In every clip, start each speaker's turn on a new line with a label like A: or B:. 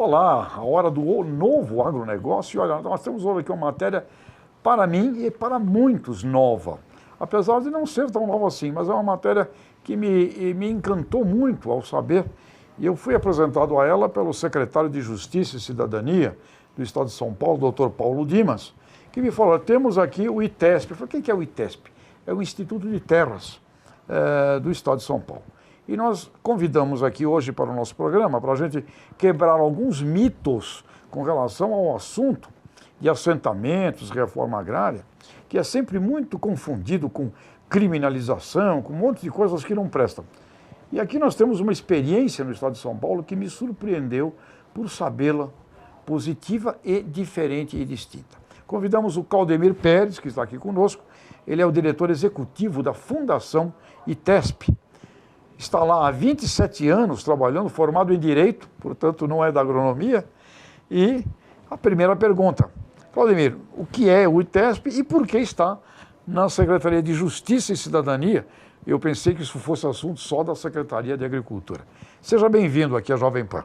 A: Olá, a hora do novo agronegócio. E olha, nós temos hoje aqui uma matéria, para mim e para muitos, nova. Apesar de não ser tão nova assim, mas é uma matéria que me encantou muito ao saber. E eu fui apresentado a ela pelo secretário de Justiça e Cidadania do Estado de São Paulo, doutor Paulo Dimas, que me falou, temos aqui o ITESP. Eu falei, o que é o ITESP? É o Instituto de Terras do Estado de São Paulo. E nós convidamos aqui hoje para o nosso programa para a gente quebrar alguns mitos com relação ao assunto de assentamentos, reforma agrária, que é sempre muito confundido com criminalização, com um monte de coisas que não prestam. E aqui nós temos uma experiência no Estado de São Paulo que me surpreendeu por sabê-la positiva e diferente e distinta. Convidamos o Claudemir Pérez, que está aqui conosco. Ele é o diretor executivo da Fundação ITESP. Está lá há 27 anos trabalhando, formado em Direito, portanto não é da agronomia. E a primeira pergunta, Claudemir, o que é o ITESP e por que está na Secretaria de Justiça e Cidadania? Eu pensei que isso fosse assunto só da Secretaria de Agricultura. Seja bem-vindo aqui à Jovem Pan.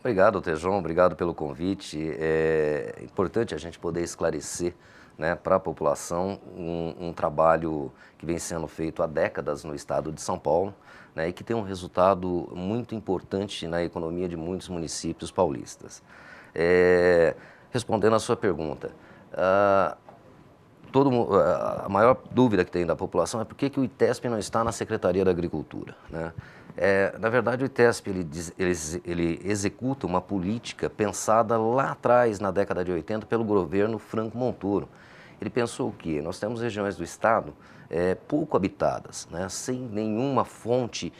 B: Obrigado, Tejon, obrigado pelo convite. É importante a gente poder esclarecer, né, para a população um trabalho que vem sendo feito há décadas no estado de São Paulo, né, e que tem um resultado muito importante na economia de muitos municípios paulistas. Respondendo à sua pergunta, a maior dúvida que tem da população é por que o ITESP não está na Secretaria da Agricultura, né? Na verdade, o ITESP ele executa uma política pensada lá atrás, na década de 80, pelo governo Franco Montoro. Ele pensou o quê? Nós temos regiões do estado pouco habitadas, né, sem nenhuma fonte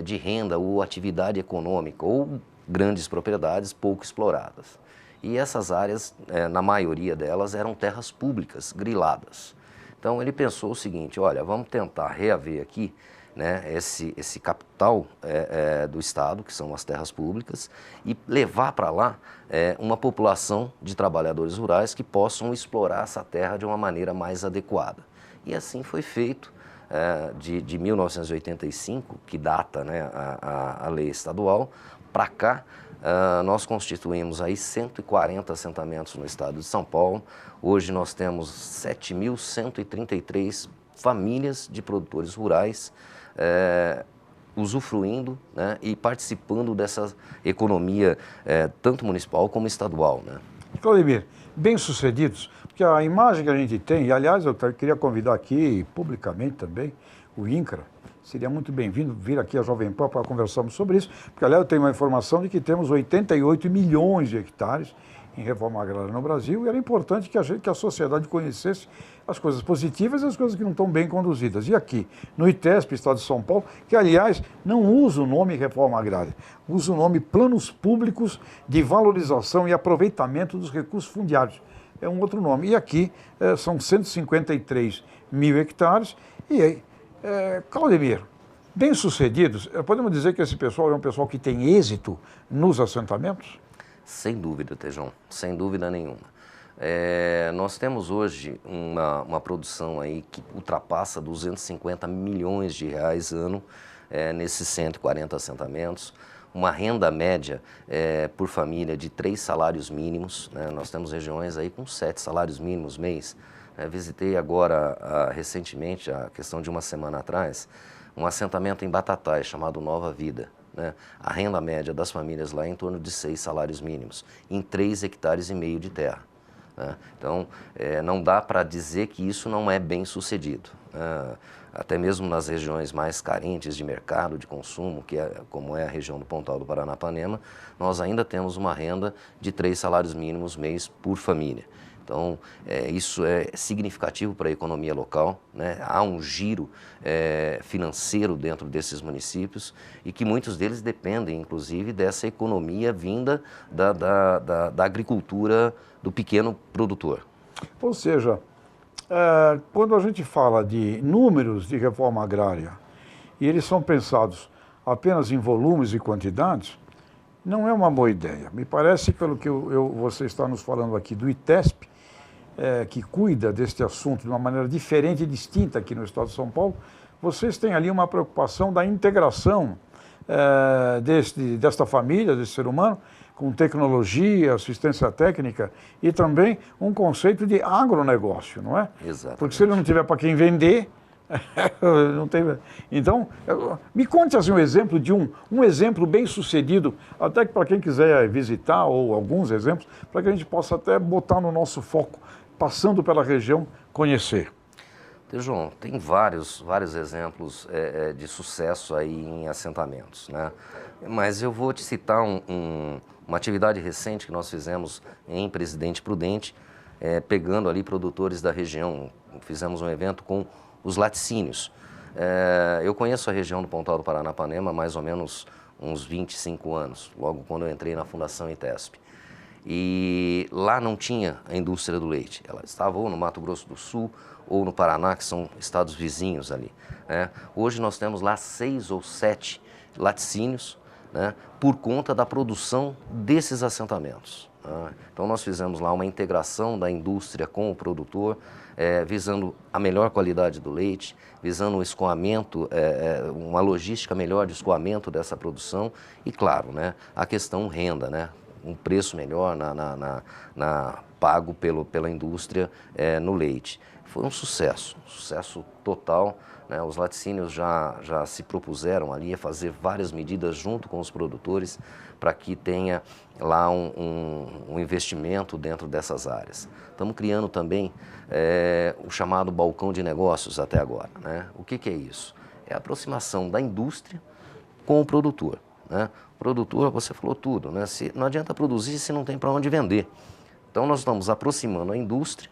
B: de renda ou atividade econômica, ou grandes propriedades pouco exploradas. E essas áreas, na maioria delas, eram terras públicas, griladas. Então ele pensou o seguinte, olha, vamos tentar reaver aqui, né, esse capital do estado, que são as terras públicas, e levar para lá uma população de trabalhadores rurais que possam explorar essa terra de uma maneira mais adequada. E assim foi feito de 1985, que data, né, a lei estadual, para cá. Nós constituímos aí 140 assentamentos no estado de São Paulo. Hoje nós temos 7.133 famílias de produtores rurais usufruindo, né, e participando dessa economia tanto municipal como estadual, né?
A: Claudemir, bem-sucedidos, porque a imagem que a gente tem, e aliás eu queria convidar aqui publicamente também o INCRA, seria muito bem-vindo vir aqui à Jovem Pan para conversarmos sobre isso, porque aliás eu tenho uma informação de que temos 88 milhões de hectares em reforma agrária no Brasil, e era importante que a sociedade conhecesse as coisas positivas e as coisas que não estão bem conduzidas. E aqui, no ITESP, Estado de São Paulo, que aliás não usa o nome reforma agrária, usa o nome Planos Públicos de Valorização e Aproveitamento dos Recursos Fundiários. É um outro nome. E aqui são 153 mil hectares. E aí, Claudemir, bem-sucedidos, podemos dizer que esse pessoal é um pessoal que tem êxito nos assentamentos?
B: Sem dúvida, Tejon, sem dúvida nenhuma. Nós temos hoje uma produção aí que ultrapassa 250 milhões de reais ano nesses 140 assentamentos, uma renda média por família de 3 salários mínimos, né? Nós temos regiões aí com 7 salários mínimos mês. Visitei agora, recentemente, a questão de uma semana atrás, um assentamento em Batatais chamado Nova Vida, né? A renda média das famílias lá é em torno de 6 salários mínimos, em 3,5 hectares de terra, né? Então, não dá para dizer que isso não é bem sucedido. Até mesmo nas regiões mais carentes de mercado, de consumo, como é a região do Pontal do Paranapanema, nós ainda temos uma renda de 3 salários mínimos mês por família. Então, isso é significativo para a economia local, né? Há um giro financeiro dentro desses municípios e que muitos deles dependem, inclusive, dessa economia vinda da agricultura do pequeno produtor.
A: Ou seja, quando a gente fala de números de reforma agrária e eles são pensados apenas em volumes e quantidades, não é uma boa ideia. Me parece, pelo que você está nos falando aqui do ITESP, que cuida deste assunto de uma maneira diferente e distinta aqui no estado de São Paulo, vocês têm ali uma preocupação da integração desta família, desse ser humano, com tecnologia, assistência técnica e também um conceito de agronegócio, não é?
B: Exatamente.
A: Porque se ele não tiver para quem vender, não tem... Então, me conte assim um exemplo de um exemplo bem sucedido, até que para quem quiser visitar, ou alguns exemplos, para que a gente possa até botar no nosso foco, passando pela região, conhecer.
B: João, tem vários exemplos de sucesso aí em assentamentos, né? Mas eu vou te citar uma atividade recente que nós fizemos em Presidente Prudente, pegando ali produtores da região. Fizemos um evento com os laticínios. Eu conheço a região do Pontal do Paranapanema há mais ou menos uns 25 anos, logo quando eu entrei na Fundação ITESP. E lá não tinha a indústria do leite. Ela estava ou no Mato Grosso do Sul ou no Paraná, que são estados vizinhos ali, né? Hoje nós temos lá 6 ou 7 laticínios, né, por conta da produção desses assentamentos, né? Então nós fizemos lá uma integração da indústria com o produtor, visando a melhor qualidade do leite, visando um escoamento, uma logística melhor de escoamento dessa produção e, claro, né, a questão renda, né? Um preço melhor pago pela indústria no leite. Foi um sucesso total, né? Os laticínios já se propuseram ali a fazer várias medidas junto com os produtores para que tenha lá um investimento dentro dessas áreas. Estamos criando também o chamado balcão de negócios até agora, né? O que é isso? É a aproximação da indústria com o produtor, né? O produtor, você falou tudo, né? Não adianta produzir se não tem para onde vender. Então nós estamos aproximando a indústria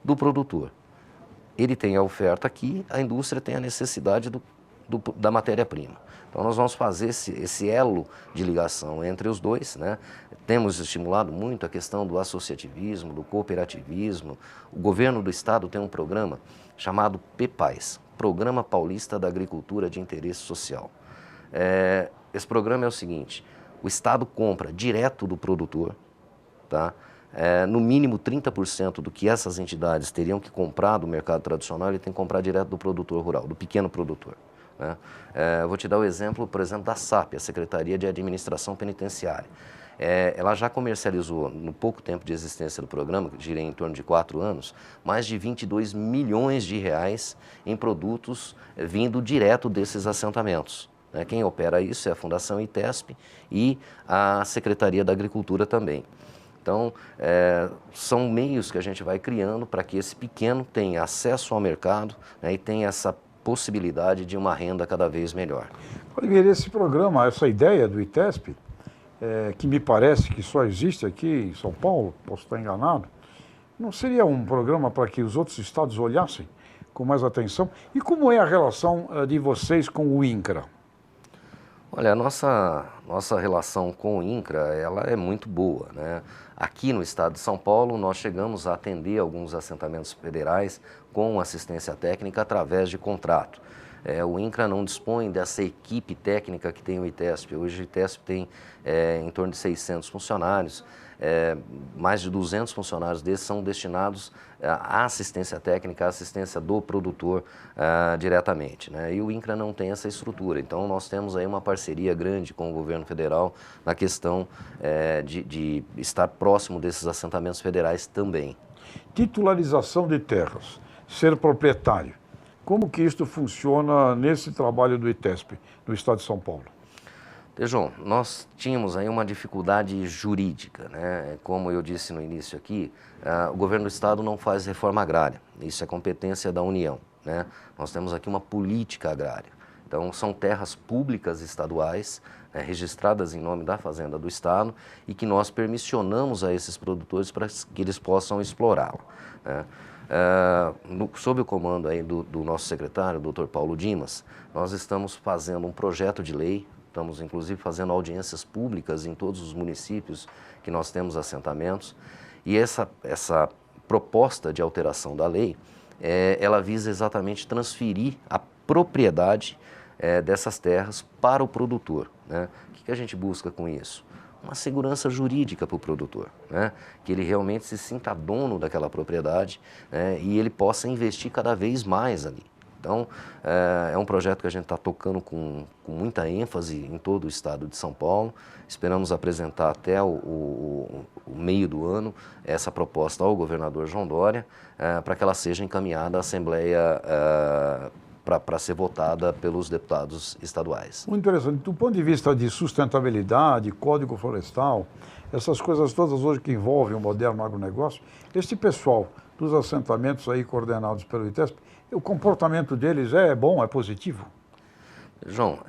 B: do produtor. Ele tem a oferta aqui, a indústria tem a necessidade da matéria-prima. Então nós vamos fazer esse elo de ligação entre os dois, né? Temos estimulado muito a questão do associativismo, do cooperativismo. O governo do estado tem um programa chamado PPAIS, Programa Paulista da Agricultura de Interesse Social. Esse programa é o seguinte: o estado compra direto do produtor, tá? No mínimo 30% do que essas entidades teriam que comprar do mercado tradicional, ele tem que comprar direto do produtor rural, do pequeno produtor, né? Vou te dar o exemplo, por exemplo, da SAP, a Secretaria de Administração Penitenciária. Ela já comercializou, no pouco tempo de existência do programa, que gira em torno de 4 anos, mais de 22 milhões de reais em produtos vindo direto desses assentamentos. Quem opera isso é a Fundação ITESP e a Secretaria da Agricultura também. Então, são meios que a gente vai criando para que esse pequeno tenha acesso ao mercado, né, e tenha essa possibilidade de uma renda cada vez melhor.
A: Oliveira, esse programa, essa ideia do ITESP, que me parece que só existe aqui em São Paulo, posso estar enganado, não seria um programa para que os outros estados olhassem com mais atenção? E como é a relação de vocês com o INCRA?
B: Olha, a nossa relação com o INCRA, ela é muito boa, né? Aqui no estado de São Paulo, nós chegamos a atender alguns assentamentos federais com assistência técnica através de contrato. O INCRA não dispõe dessa equipe técnica que tem o ITESP. Hoje o ITESP tem em torno de 600 funcionários. Mais de 200 funcionários desses são destinados à assistência técnica, à assistência do produtor diretamente, né? E o INCRA não tem essa estrutura. Então nós temos aí uma parceria grande com o governo federal na questão de estar próximo desses assentamentos federais também.
A: Titularização de terras, ser proprietário. Como que isto funciona nesse trabalho do ITESP, no estado de São Paulo?
B: João, nós tínhamos aí uma dificuldade jurídica, né? Como eu disse no início aqui, o governo do estado não faz reforma agrária, isso é competência da União, né? Nós temos aqui uma política agrária, então são terras públicas estaduais, né, registradas em nome da Fazenda do Estado e que nós permissionamos a esses produtores para que eles possam explorá-la, né? Sob o comando aí do nosso secretário, o Dr. Paulo Dimas, nós estamos fazendo um projeto de lei. Estamos, inclusive, fazendo audiências públicas em todos os municípios que nós temos assentamentos. E essa proposta de alteração da lei, ela visa exatamente transferir a propriedade dessas terras para o produtor, né? O que a gente busca com isso? Uma segurança jurídica para o produtor, né? Que ele realmente se sinta dono daquela propriedade, né? E ele possa investir cada vez mais ali, Então, é um projeto que a gente está tocando com muita ênfase em todo o estado de São Paulo. Esperamos apresentar até o meio do ano essa proposta ao governador João Dória, para que ela seja encaminhada à Assembleia para ser votada pelos deputados estaduais.
A: Muito interessante. Do ponto de vista de sustentabilidade, código florestal, essas coisas todas hoje que envolvem o moderno agronegócio, este pessoal dos assentamentos aí coordenados pelo ITESP, o comportamento deles é bom, é positivo?
B: João,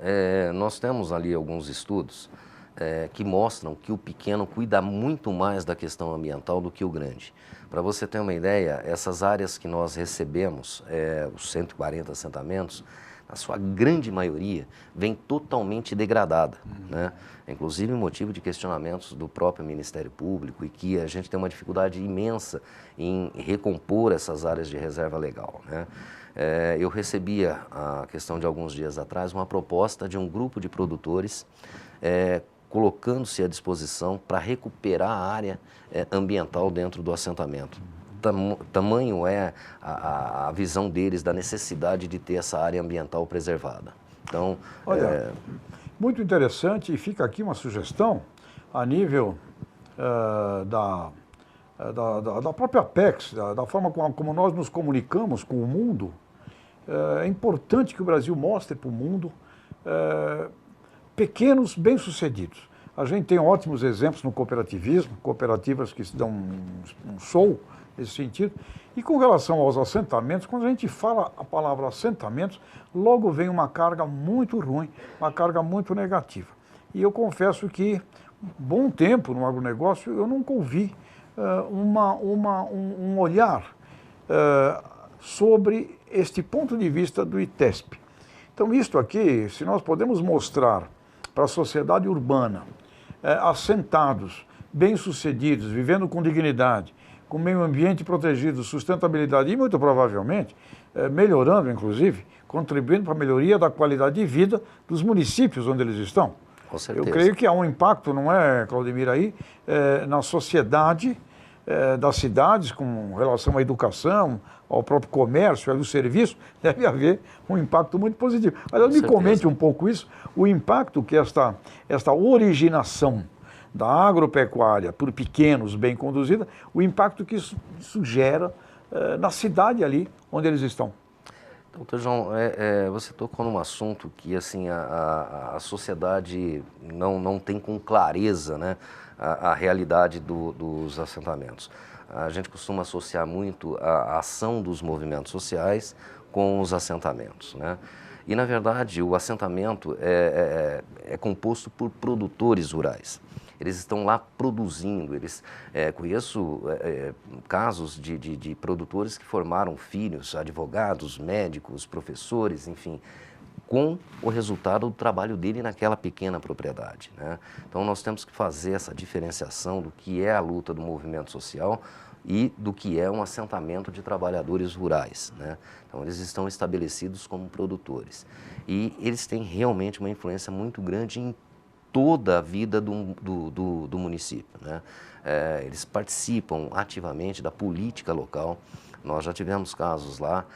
B: nós temos ali alguns estudos que mostram que o pequeno cuida muito mais da questão ambiental do que o grande. Para você ter uma ideia, essas áreas que nós recebemos, os 140 assentamentos, na sua grande maioria, vem totalmente degradada, né? Inclusive motivo de questionamentos do próprio Ministério Público, e que a gente tem uma dificuldade imensa em recompor essas áreas de reserva legal, né? Eu recebia, a questão de alguns dias atrás, uma proposta de um grupo de produtores colocando-se à disposição para recuperar a área ambiental dentro do assentamento. Tamanho é a visão deles da necessidade de ter essa área ambiental preservada. Então,
A: olha, muito interessante, e fica aqui uma sugestão a nível da própria Apex, da forma como nós nos comunicamos com o mundo. É importante que o Brasil mostre para o mundo pequenos bem-sucedidos. A gente tem ótimos exemplos no cooperativismo, cooperativas que se dão um show nesse sentido. E com relação aos assentamentos, quando a gente fala a palavra assentamentos, logo vem uma carga muito ruim, uma carga muito negativa. E eu confesso que, bom tempo no agronegócio, eu nunca ouvi um olhar sobre este ponto de vista do ITESP. Então, isto aqui, se nós podemos mostrar para a sociedade urbana, assentados, bem-sucedidos, vivendo com dignidade, com meio ambiente protegido, sustentabilidade e, muito provavelmente, melhorando, inclusive, contribuindo para a melhoria da qualidade de vida dos municípios onde eles estão.
B: Com certeza.
A: Eu creio que há um impacto, não é, Claudemir, aí, na sociedade das cidades, com relação à educação, ao próprio comércio, ao serviço, deve haver um impacto muito positivo. Aliás, me comente um pouco isso, o impacto que esta originação da agropecuária por pequenos, bem conduzida, o impacto que isso gera na cidade ali onde eles estão.
B: Então, João, você tocou num assunto que assim, a sociedade não tem com clareza, né, a realidade dos assentamentos. A gente costuma associar muito a ação dos movimentos sociais com os assentamentos, né? E, na verdade, o assentamento é composto por produtores rurais. Eles estão lá produzindo. Conheço casos de produtores que formaram filhos, advogados, médicos, professores, enfim, com o resultado do trabalho dele naquela pequena propriedade, né? Então, nós temos que fazer essa diferenciação do que é a luta do movimento social e do que é um assentamento de trabalhadores rurais, né? Então, eles estão estabelecidos como produtores. E eles têm realmente uma influência muito grande em toda a vida do município, né? Eles participam ativamente da política local. Nós já tivemos casos lá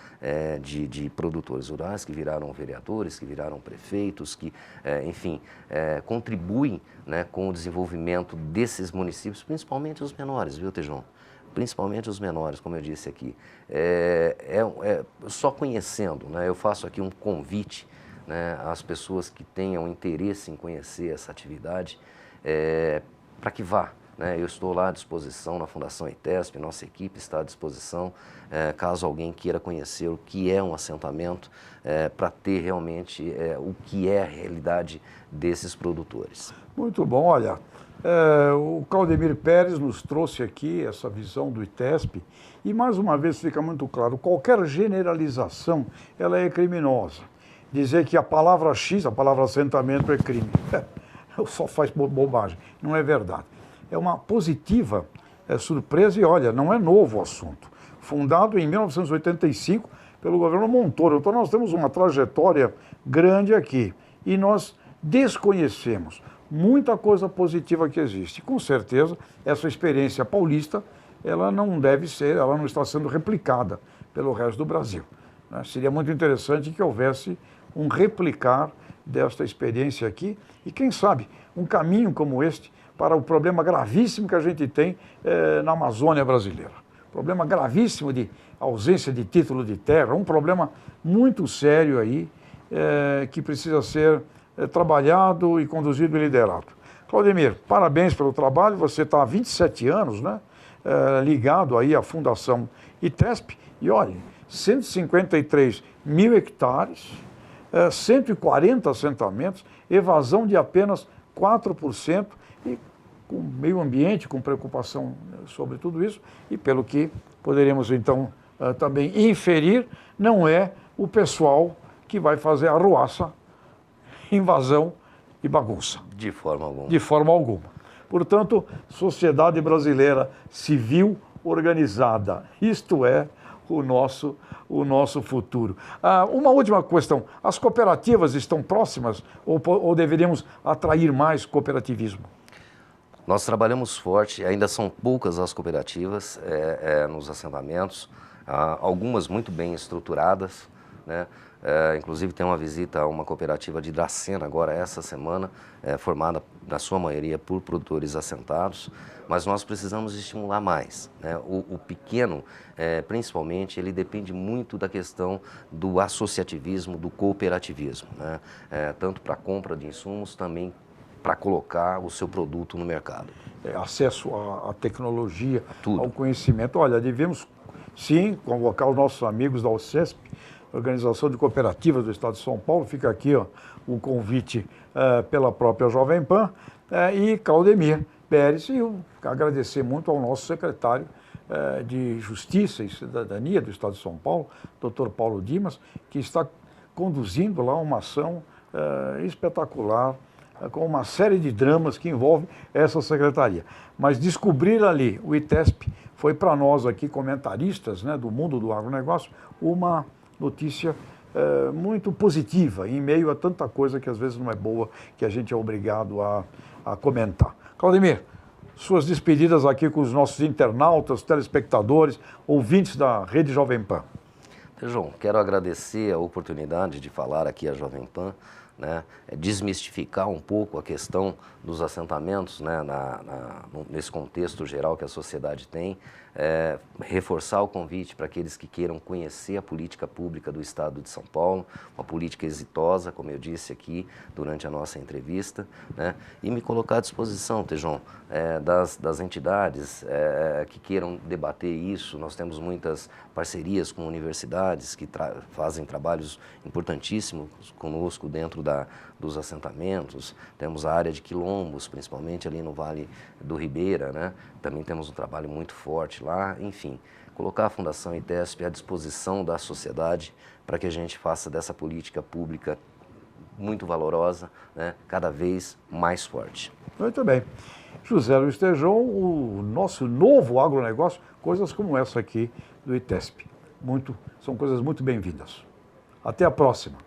B: de produtores rurais que viraram vereadores, que viraram prefeitos, que, enfim, contribuem, né, com o desenvolvimento desses municípios, principalmente os menores, viu, Tejão? Principalmente os menores, como eu disse aqui. Só conhecendo, né, eu faço aqui um convite, né, às pessoas que tenham interesse em conhecer essa atividade, para que vá. Eu estou lá à disposição na Fundação ITESP, nossa equipe está à disposição, caso alguém queira conhecer o que é um assentamento, para ter realmente o que é a realidade desses produtores.
A: Muito bom, olha, o Claudemir Pérez nos trouxe aqui essa visão do ITESP e, mais uma vez, fica muito claro, qualquer generalização, ela é criminosa. Dizer que a palavra X, a palavra assentamento é crime, só faz bobagem, não é verdade. É uma positiva surpresa e, olha, não é novo o assunto. Fundado em 1985 pelo governo Montoro. Então, nós temos uma trajetória grande aqui e nós desconhecemos muita coisa positiva que existe. Com certeza, essa experiência paulista, ela não deve ser, ela não está sendo replicada pelo resto do Brasil. né? Seria muito interessante que houvesse um replicar desta experiência aqui e, quem sabe, um caminho como este para o problema gravíssimo que a gente tem na Amazônia brasileira. Problema gravíssimo de ausência de título de terra, um problema muito sério aí, que precisa ser trabalhado e conduzido e liderado. Claudemir, parabéns pelo trabalho, você está há 27 anos, né, ligado aí à Fundação ITESP, e olha, 153 mil hectares, 140 assentamentos, evasão de apenas 4%, e com meio ambiente, com preocupação sobre tudo isso, e pelo que poderíamos então também inferir, não é o pessoal que vai fazer arruaça, invasão e bagunça.
B: De forma alguma.
A: De forma alguma. Portanto, sociedade brasileira civil organizada, isto é o nosso futuro. Uma última questão, as cooperativas estão próximas ou deveríamos atrair mais cooperativismo?
B: Nós trabalhamos forte, ainda são poucas as cooperativas nos assentamentos, algumas muito bem estruturadas, né? Inclusive tem uma visita a uma cooperativa de Dracena agora essa semana, formada na sua maioria por produtores assentados, mas nós precisamos estimular mais, né? O pequeno, principalmente, ele depende muito da questão do associativismo, do cooperativismo, né? Tanto para a compra de insumos, também para colocar o seu produto no mercado.
A: Acesso à tecnologia,
B: tudo.
A: Ao conhecimento. Olha, devemos sim convocar os nossos amigos da OCESP, Organização de Cooperativas do Estado de São Paulo. Fica aqui o convite pela própria Jovem Pan, e Claudemir Pérez, e eu agradecer muito ao nosso secretário de Justiça e Cidadania do Estado de São Paulo, Dr. Paulo Dimas, que está conduzindo lá uma ação espetacular, com uma série de dramas que envolve essa secretaria. Mas descobrir ali o ITESP foi para nós aqui, comentaristas, né, do mundo do agronegócio, uma notícia muito positiva, em meio a tanta coisa que às vezes não é boa, que a gente é obrigado a comentar. Claudemir, suas despedidas aqui com os nossos internautas, telespectadores, ouvintes da Rede Jovem Pan.
B: João, quero agradecer a oportunidade de falar aqui à Jovem Pan, né, desmistificar um pouco a questão dos assentamentos, né, nesse contexto geral que a sociedade tem, reforçar o convite para aqueles que queiram conhecer a política pública do Estado de São Paulo, uma política exitosa, como eu disse aqui durante a nossa entrevista, né, e me colocar à disposição, Tejon, das entidades que queiram debater isso. Nós temos muitas parcerias com universidades que fazem trabalhos importantíssimos conosco dentro dos assentamentos. Temos a área de quilombos, principalmente ali no Vale do Ribeira, né? Também temos um trabalho muito forte lá. Enfim, colocar a Fundação ITESP à disposição da sociedade para que a gente faça dessa política pública muito valorosa, né, cada vez mais forte.
A: Muito bem. José Luiz Tejon, o nosso novo agronegócio, coisas como essa aqui do ITESP. São coisas muito bem-vindas. Até a próxima.